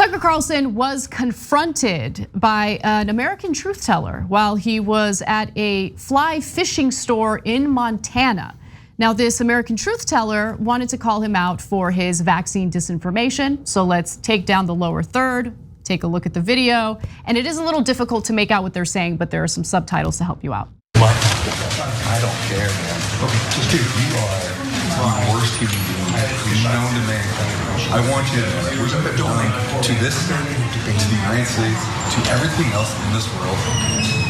Tucker Carlson was confronted by an American truth teller while he was at a fly fishing store in Montana. Now, this American truth teller wanted to call him out for his vaccine disinformation. So let's take down the lower third, take a look at the video. And it is a little difficult to make out what they're saying, but there are some subtitles to help you out. I don't care, man. Okay, just dude, you are the worst human being known to mankind. I want you to know that what you've done to this state, to the United States, to everything else in this world.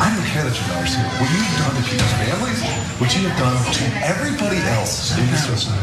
I don't care that you're not here. What you've done to people's families, what you have done to everybody else in this system.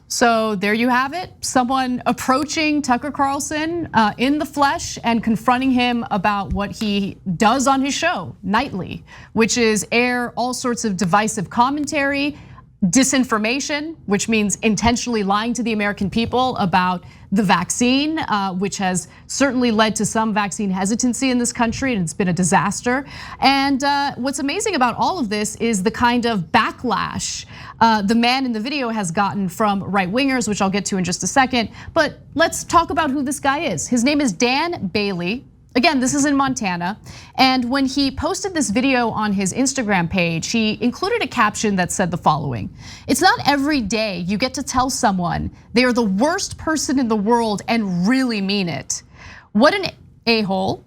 So there you have it. Someone approaching Tucker Carlson in the flesh and confronting him about what he does on his show nightly, which is air all sorts of divisive commentary, disinformation, which means intentionally lying to the American people about the vaccine, which has certainly led to some vaccine hesitancy in this country, and it's been a disaster. And what's amazing about all of this is the kind of backlash the man in the video has gotten from right-wingers, which I'll get to in just a second. But let's talk about who this guy is. His name is Dan Bailey. Again, this is in Montana. And when he posted this video on his Instagram page, he included a caption that said the following: "It's not every day you get to tell someone they are the worst person in the world and really mean it. What an a-hole.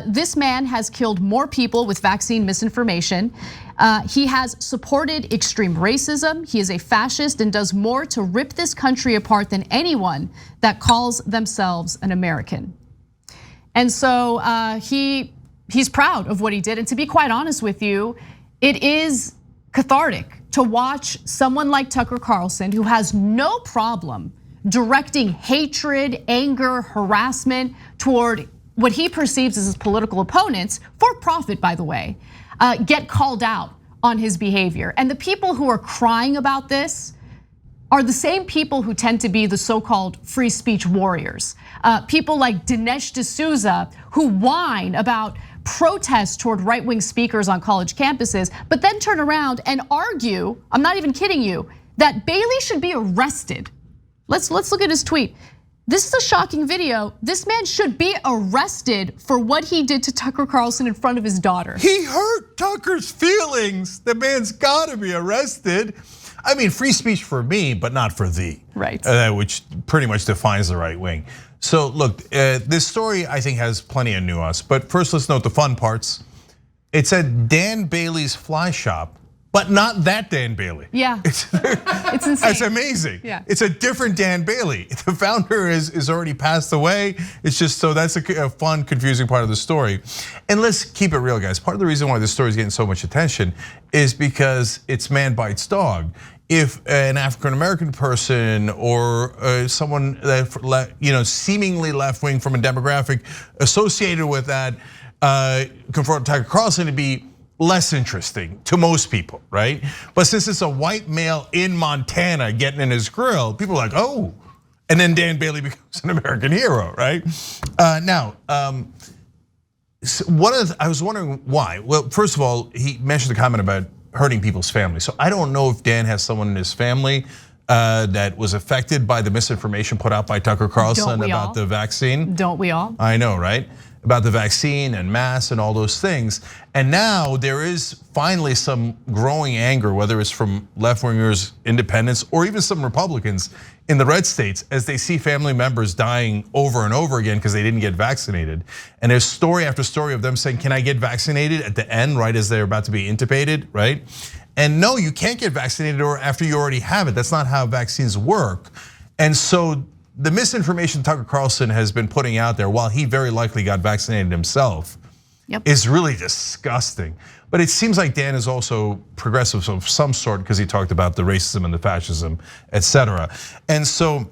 This man has killed more people with vaccine misinformation. He has supported extreme racism. He is a fascist and does more to rip this country apart than anyone that calls themselves an American." And so he's proud of what he did. And to be quite honest with you, it is cathartic to watch someone like Tucker Carlson, who has no problem directing hatred, anger, harassment toward what he perceives as his political opponents, for profit, by the way, get called out on his behavior. And the people who are crying about this are the same people who tend to be the so-called free speech warriors. People like Dinesh D'Souza, who whine about protests toward right-wing speakers on college campuses, but then turn around and argue, I'm not even kidding you, that Bailey should be arrested. Let's look at his tweet. This is a shocking video. This man should be arrested for what he did to Tucker Carlson in front of his daughter. He hurt Tucker's feelings. The man's gotta be arrested. I mean, free speech for me, but not for thee. Right. Which pretty much defines the right wing. So look, this story I think has plenty of nuance, but first let's note the fun parts. It said Dan Bailey's Fly Shop, but not that Dan Bailey. Yeah, it's insane. That's amazing. Yeah. It's a different Dan Bailey. The founder is already passed away. It's just, so that's a fun, confusing part of the story. And let's keep it real, guys. Part of the reason why this story is getting so much attention is because it's man bites dog. If an African-American person or someone that seemingly left-wing from a demographic associated with that confront Tucker Carlson, it'd be less interesting to most people, right? But since it's a white male in Montana getting in his grill, people are like, oh, and then Dan Bailey becomes an American hero, right? Now, I was wondering why. Well, first of all, he mentioned the comment about hurting people's families. So I don't know if Dan has someone in his family that was affected by the misinformation put out by Tucker Carlson about the vaccine. Don't we all? I know, right? About the vaccine and masks and all those things. And now there is finally some growing anger, whether it's from left-wingers, independents, or even some Republicans in the red states as they see family members dying over and over again because they didn't get vaccinated. And there's story after story of them saying, can I get vaccinated at the end, right as they're about to be intubated, right? And no, you can't get vaccinated or after you already have it. That's not how vaccines work. And so the misinformation Tucker Carlson has been putting out there, while he very likely got vaccinated himself, is really disgusting. But it seems like Dan is also progressive of some sort because he talked about the racism and the fascism, etc. And so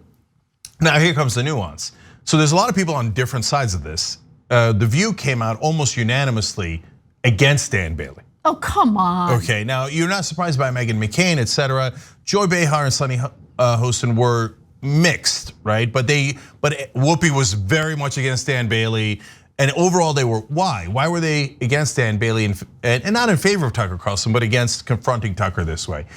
now here comes the nuance. So there's a lot of people on different sides of this. The View came out almost unanimously against Dan Bailey. Oh, come on. Okay, now you're not surprised by Meghan McCain, etc. Joy Behar and Sunny Hostin were mixed, right? But Whoopi was very much against Dan Bailey. And overall, they were, why? Why were they against Dan Bailey and not in favor of Tucker Carlson, but against confronting Tucker this way?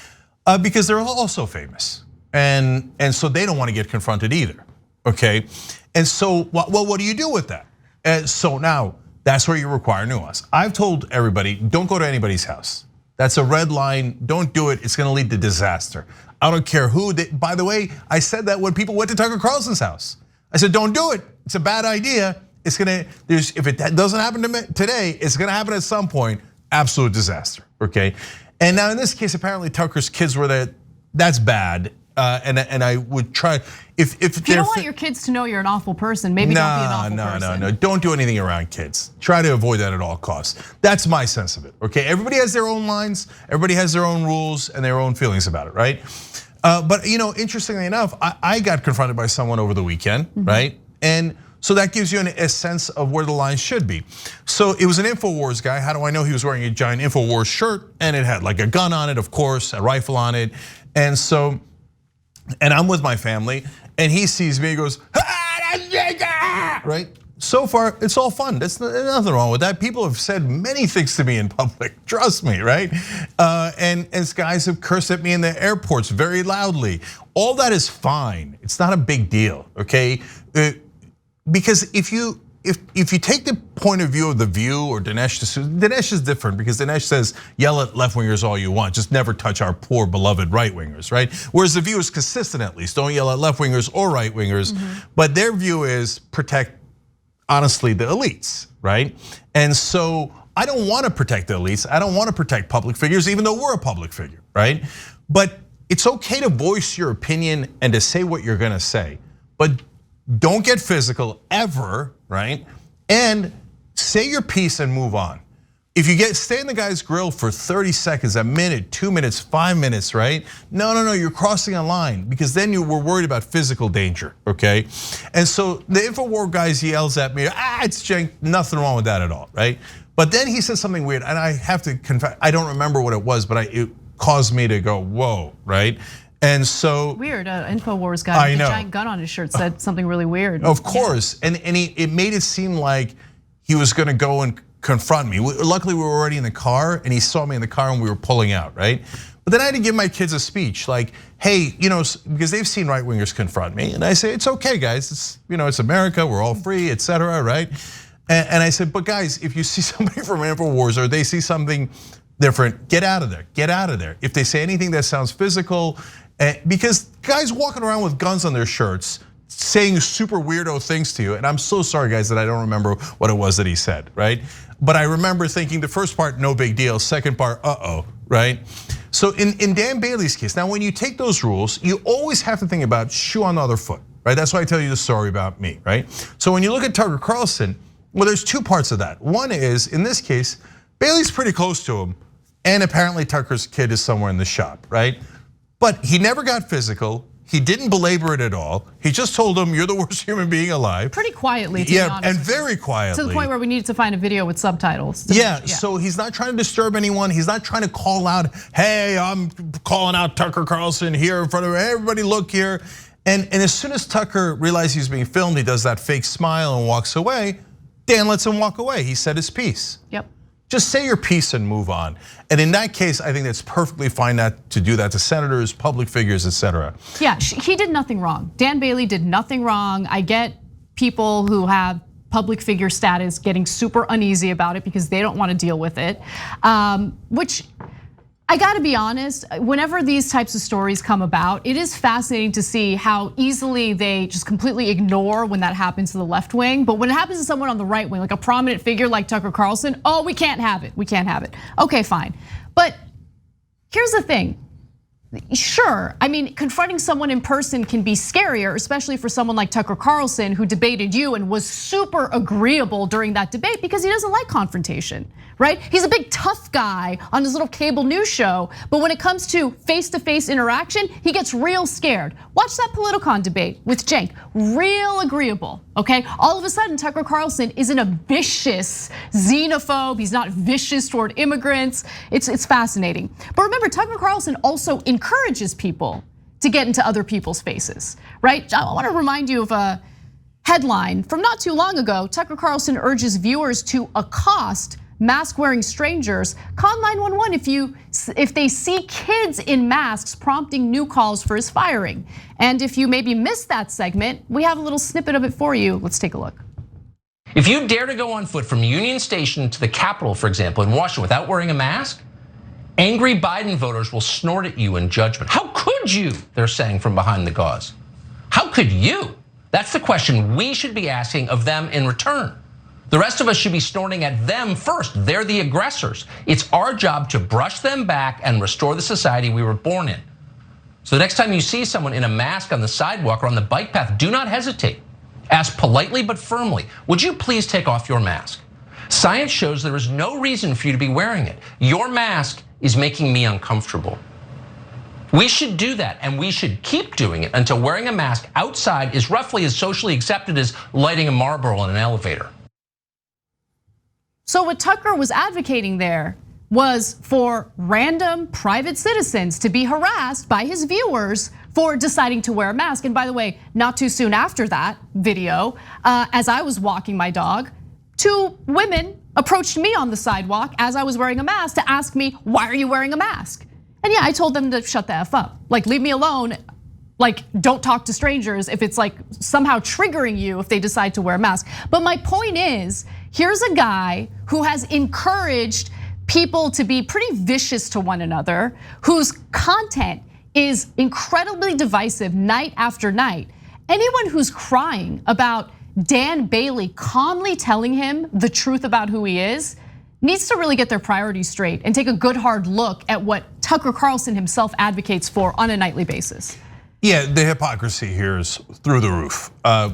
Because they're also famous. and so they don't want to get confronted either, okay? And so, well, what do you do with that? And so now, that's where you require nuance. I've told everybody, don't go to anybody's house. That's a red line, don't do it, it's gonna lead to disaster. I don't care who, by the way, I said that when people went to Tucker Carlson's house. I said, don't do it, it's a bad idea. It's gonna, if it doesn't happen to me today, it's gonna happen at some point, absolute disaster, okay? And now in this case, apparently Tucker's kids were there, that's bad. And I would try, if you don't want your kids to know you're an awful person, maybe don't be an awful person. No, don't do anything around kids. Try to avoid that at all costs. That's my sense of it, okay? Everybody has their own lines, everybody has their own rules and their own feelings about it, right? But interestingly enough, I got confronted by someone over the weekend, right? And so that gives you a sense of where the lines should be. So it was an InfoWars guy. How do I know he was wearing a giant InfoWars shirt? And it had like a gun on it, of course, a rifle on it. And so, and I'm with my family, and he sees me, he goes, right? So far, it's all fun. There's nothing wrong with that. People have said many things to me in public, trust me, right? And guys have cursed at me in the airports very loudly. All that is fine. It's not a big deal, okay? Because if you take the point of view of The View or Dinesh is different because Dinesh says, yell at left-wingers all you want, just never touch our poor beloved right-wingers, right? Whereas The View is consistent at least, don't yell at left-wingers or right-wingers, but their view is protect, honestly, the elites, right? And so I don't wanna protect the elites, I don't wanna protect public figures, even though we're a public figure, right? But it's okay to voice your opinion and to say what you're gonna say, but don't get physical ever, right? And say your piece and move on. If you stay in the guy's grill for 30 seconds, a minute, 2 minutes, 5 minutes, right? No, you're crossing a line because then you were worried about physical danger, okay? And so the InfoWars guys yells at me, it's Cenk, nothing wrong with that at all, right? But then he says something weird, and I have to confess, I don't remember what it was, but it caused me to go, whoa, right? And so weird, InfoWars guy with a giant gun on his shirt said something really weird. Of course, and it made it seem like he was going to go and confront me. Luckily, we were already in the car, and he saw me in the car, and we were pulling out, right? But then I had to give my kids a speech, like, hey, because they've seen right wingers confront me, and I say it's okay, guys. It's America, we're all free, etc., right? And I said, but guys, if you see somebody from InfoWars or they see something different, get out of there. Get out of there. If they say anything that sounds physical. Because guys walking around with guns on their shirts, saying super weirdo things to you, and I'm so sorry guys that I don't remember what it was that he said, right? But I remember thinking the first part, no big deal, second part, right? So in Dan Bailey's case, now when you take those rules, you always have to think about shoe on the other foot, right? That's why I tell you the story about me, right? So when you look at Tucker Carlson, well, there's two parts of that. One is, in this case, Bailey's pretty close to him, and apparently Tucker's kid is somewhere in the shop, right? But he never got physical. He didn't belabor it at all. He just told him, you're the worst human being alive. Pretty quietly, to be honest. And very quietly. To the point where we needed to find a video with subtitles. So he's not trying to disturb anyone. He's not trying to call out, hey, I'm calling out Tucker Carlson here in front of everybody, look here. And as soon as Tucker realized he's being filmed, he does that fake smile and walks away. Dan lets him walk away. He said his piece. Yep. Just say your piece and move on. And in that case, I think that's perfectly fine to do that to senators, public figures, etc. Yeah, he did nothing wrong. Dan Bailey did nothing wrong. I get people who have public figure status getting super uneasy about it because they don't want to deal with it, which I gotta be honest, whenever these types of stories come about, it is fascinating to see how easily they just completely ignore when that happens to the left wing. But when it happens to someone on the right wing, like a prominent figure like Tucker Carlson, we can't have it, we can't have it. Okay, fine. But here's the thing. Sure, I mean, confronting someone in person can be scarier, especially for someone like Tucker Carlson who debated you and was super agreeable during that debate because he doesn't like confrontation, right? He's a big tough guy on his little cable news show, but when it comes to face-to-face interaction, he gets real scared. Watch that Politicon debate with Cenk, real agreeable, okay? All of a sudden, Tucker Carlson isn't a vicious xenophobe, he's not vicious toward immigrants, it's fascinating. But remember, Tucker Carlson also encourages people to get into other people's faces, right? I wanna remind you of a headline from not too long ago. Tucker Carlson urges viewers to accost mask-wearing strangers, call 911 if they see kids in masks prompting new calls for his firing. And if you maybe missed that segment, we have a little snippet of it for you. Let's take a look. If you dare to go on foot from Union Station to the Capitol, for example, in Washington without wearing a mask, angry Biden voters will snort at you in judgment. How could you, they're saying from behind the gauze. How could you? That's the question we should be asking of them in return. The rest of us should be snorting at them first. They're the aggressors. It's our job to brush them back and restore the society we were born in. So the next time you see someone in a mask on the sidewalk or on the bike path, do not hesitate. Ask politely but firmly, would you please take off your mask? Science shows there is no reason for you to be wearing it. Your mask is making me uncomfortable. We should do that, and we should keep doing it until wearing a mask outside is roughly as socially accepted as lighting a Marlboro in an elevator. So what Tucker was advocating there was for random private citizens to be harassed by his viewers for deciding to wear a mask. And by the way, not too soon after that video, as I was walking my dog, 2 women approached me on the sidewalk as I was wearing a mask to ask me, why are you wearing a mask? And yeah, I told them to shut the F up. Like, leave me alone. Like, don't talk to strangers if it's like somehow triggering you if they decide to wear a mask. But my point is, here's a guy who has encouraged people to be pretty vicious to one another, whose content is incredibly divisive night after night. Anyone who's crying about Dan Bailey calmly telling him the truth about who he is needs to really get their priorities straight and take a good hard look at what Tucker Carlson himself advocates for on a nightly basis. Yeah, the hypocrisy here is through the roof.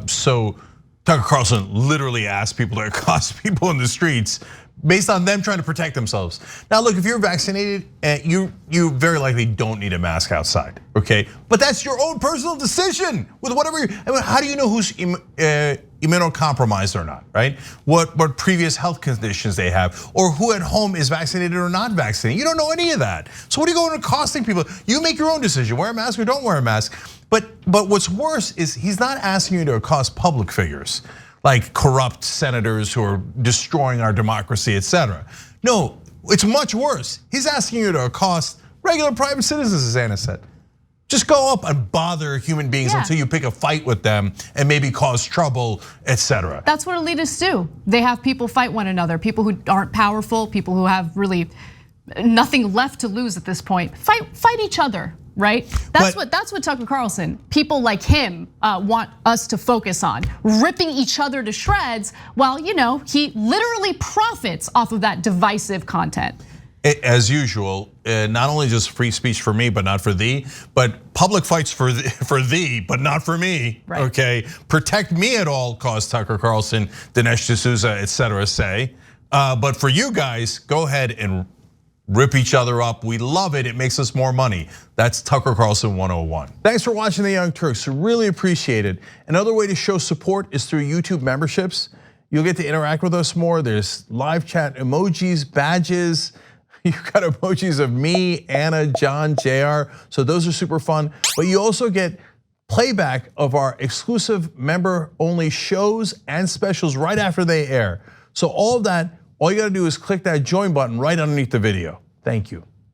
So Tucker Carlson literally asked people to accost people in the streets based on them trying to protect themselves. Now look, if you're vaccinated, you very likely don't need a mask outside, okay? But that's your own personal decision with whatever, how do you know who's immunocompromised or not, right? What previous health conditions they have, or who at home is vaccinated or not vaccinated. You don't know any of that. So what are you going accosting people? You make your own decision, wear a mask or don't wear a mask. But what's worse is he's not asking you to accost public figures, like corrupt senators who are destroying our democracy, etc. No, it's much worse. He's asking you to accost regular private citizens, as Anna said. Just go up and bother human beings until you pick a fight with them and maybe cause trouble, etc. That's what elitists do. They have people fight one another, people who aren't powerful, people who have really nothing left to lose at this point. Fight each other. Right? That's what Tucker Carlson, people like him want us to focus on, ripping each other to shreds while he literally profits off of that divisive content. As usual, not only just free speech for me, but not for thee, but public fights for thee, but not for me. Right. Okay, protect me at all costs. Tucker Carlson, Dinesh D'Souza, etc. say, but for you guys, go ahead and rip each other up. We love it. It makes us more money. That's Tucker Carlson 101. Thanks for watching the Young Turks. Really appreciate it. Another way to show support is through YouTube memberships. You'll get to interact with us more. There's live chat emojis, badges. You've got emojis of me, Anna, John, JR. So those are super fun. But you also get playback of our exclusive member-only shows and specials right after they air. So all of that, all you gotta do is click that join button right underneath the video. Thank you.